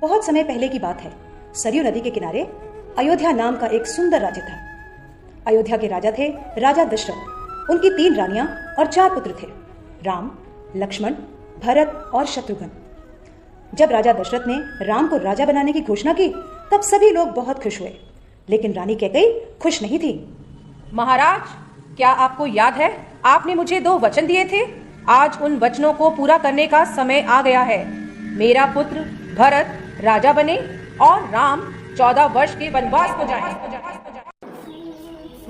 बहुत समय पहले की बात है। सरयू नदी के किनारे अयोध्या नाम का एक सुंदर राज्य था। अयोध्या के राजा थे राजा दशरथ। उनकी 3 रानियां और 4 पुत्र थे, राम, लक्ष्मण, भरत और शत्रुघ्न। जब राजा दशरथ ने राम को राजा बनाने की घोषणा की तब सभी लोग बहुत खुश हुए, लेकिन रानी कैकेयी खुश नहीं थी। महाराज, क्या आपको याद है आपने मुझे 2 वचन दिए थे? आज उन वचनों को पूरा करने का समय आ गया है। मेरा पुत्र भरत राजा बने और राम 14 वर्ष के वनवास को जाए।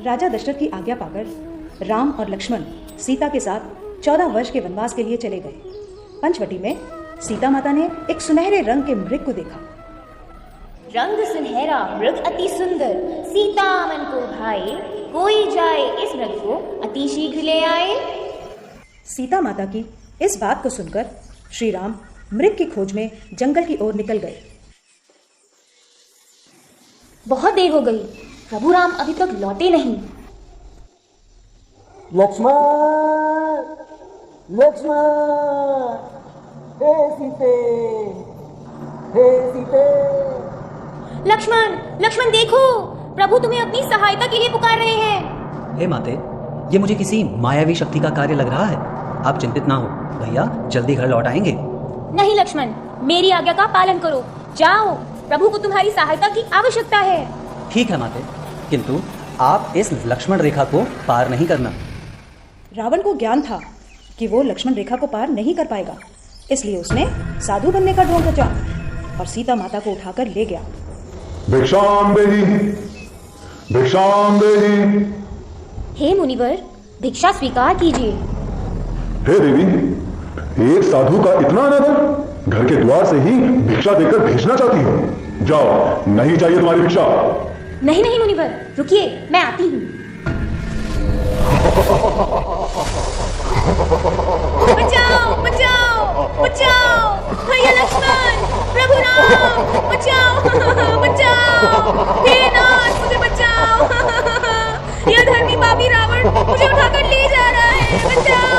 राजा दशरथ की आज्ञा पाकर राम और लक्ष्मण सीता के साथ 14 वर्ष के वनवास के लिए चले गए। पंचवटी में सीता माता ने एक सुनहरे रंग के मृग को देखा। रंग सुनहरा मृग अति सुंदर, सीता मन को भाए, कोई जाए इस मृग को अति शीघ्र ले आए। सीता माता की इस बात को सुनकर श्री राम मृग की खोज में जंगल की ओर निकल गए। बहुत देर हो गई, प्रभु राम अभी तक लौटे नहीं। लक्ष्मण, लक्ष्मण, हे सीते, हे सीते। लक्ष्मण, लक्ष्मण देखो, प्रभु तुम्हें अपनी सहायता के लिए पुकार रहे हैं। हे माते, ये मुझे किसी मायावी शक्ति का कार्य लग रहा है। आप चिंतित ना हो, भैया जल्दी घर लौट आएंगे। नहीं लक्ष्मण, मेरी आज्ञा का पालन करो। जाओ, प्रभु को तुम्हारी सहायता की आवश्यकता है। ठीक है माते, किंतु आप इस लक्ष्मण रेखा को पार नहीं करना। रावण को ज्ञान था कि वो लक्ष्मण रेखा को पार नहीं कर पाएगा, इसलिए उसने साधु बनने का ढोंग रचा और सीता माता को उठाकर ले गया। भिक्षाम देहि, भिक्षाम देहि। हे मुनिवर, भिक्षा स्वीकार कीजिए। हे देवी, एक साधु का इतना अनादर, घर के द्वार से ही भिक्षा देकर भेजना चाहती हो? जाओ, नहीं चाहिए तुम्हारी भिक्षा। नहीं नहीं मुनिवर, रुकिए, मैं आती हूँ। बचाओ, बचाओ, बचाओ, भैया लक्ष्मण, प्रभु राम, बचाओ, बचाओ, हे नाथ, मुझे बचाओ। यह धर्मी पापी रावण मुझे उठाकर ले जा रहा है, बचाओ।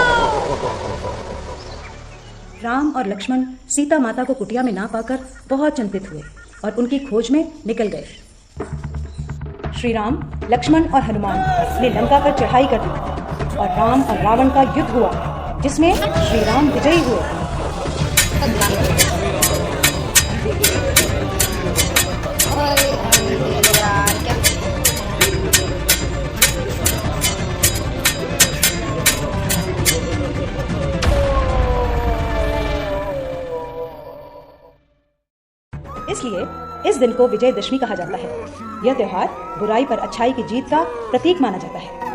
राम और लक्ष्मण सीता माता को कुटिया में ना पाकर बहुत चिंतित हुए और उनकी खोज में निकल गए। श्री राम, लक्ष्मण और हनुमान ने लंका पर चढ़ाई कर दी और राम और रावण का युद्ध हुआ, जिसमें श्री राम विजयी हुए। इसलिए इस दिन को विजयदशमी कहा जाता है। यह त्योहार बुराई पर अच्छाई की जीत का प्रतीक माना जाता है।